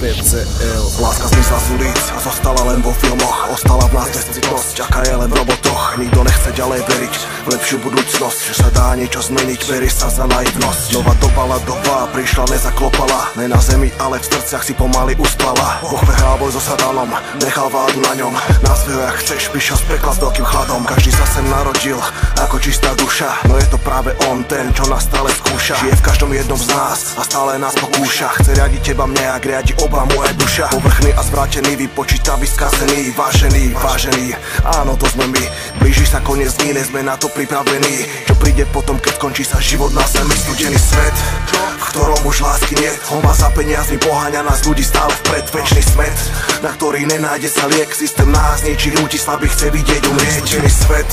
PCL. Láska zmizla z ulic a zostala len vo filmoch. Ostala v nás bezcitnosť, čaká je len v robotoch. Nikto nechce ďalej veriť v lepšiu budúcnosť, že sa dá niečo zmeniť, verí sa za naivnosť. Nová doba ľadová prišla, nezaklopala, ne na zemi, ale v srdciach si pomaly uspala. Boh prehral boj so satanom, nechal vládu na ňom. Nazvi ho jak chceš, prišiel z pekla s veľkým chladom. Každý sa sem narodil ako čistá duša, no je to práve on, ten, čo nás stále skúša. Žije v každom jednom z nás a stále nás pokúša. Chce riadiť teba mne, ak riadi oba moje duša. Povrchný a zvrátený, vypočítavý, skazený, vážený, vážený, áno, to sme my. Blíži sa koniec dní, sme na to pripravení. Čo príde potom, keď skončí sa život na zemi? Studený svet, v ktorom už lásky nie. Honba za peniazmi poháňa nás ľudí stále vpred. Večný smet, na ktorý nenájde sa liek. Systém nás niečí, ľudí slabých chce vidieť umrieť. Studený svet,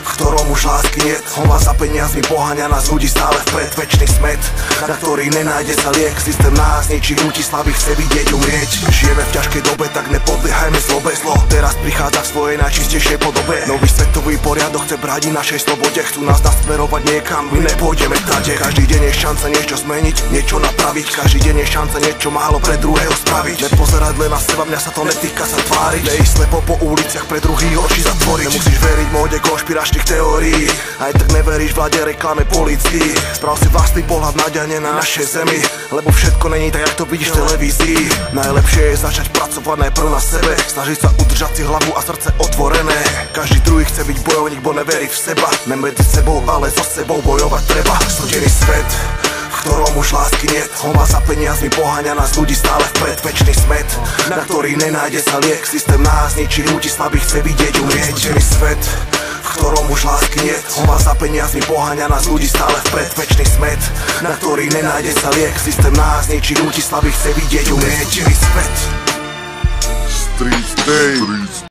v ktorom už lásky nie. Honba za peniazmi poháňa nás ľudí stále vpred. Večný smet, na ktorý nenájde sa liek. Systém nás niečí, ľudí slabých chce vidieť umrieť. Žijeme v ťažkej dobe, tak nepodliehajme zlobe. Zlo teraz prichádza v svojej najčistejšej podobe. Nový svetový poriadok chce brániť našej slobode. Chcú nás nasmerovať niekam, my nepôjdeme tade. Každý deň je šanca niečo zmeniť, niečo napraviť. Každý deň je šanca niečo málo pre druhého spraviť. Nepozerať len na seba, mňa sa to netýka sa tváriť. Neísť slepo po uliciach pre druhých oči zatvoriť. Nemusíš veriť móde konšpiračných teórií, aj tak neveríš vláde, reklame, polícii. Sprav si vlastný pohľad na dianie na našej zemi, lebo všetko není tak, jak to vidíš v televízii. Najlepšie je začať pracovať najprv na sebe, snažiť sa udržať si hlavu a srdce otvorené. Každý druhý chce byť bojovník, bo neverí v seba. Ne medzi sebou, ale so sebou bojovať treba. Studený svet, v ktorom už lásky nie. Honba za peniazmi poháňa nás ľudí stále vpred. Večný smet, na ktorý nenájde sa liek. Systém nás ničí, ľudí slabých chce vidieť umrieť. Studený svet, v ktorom už lásky nie. Honba za peniazmi poháňa nás ľudí stále vpred. Večný smet, na ktorý nenájde sa liek. Systém nás ničí, ľudí slabých chce vidieť umrieť. Studený svet. Street Day.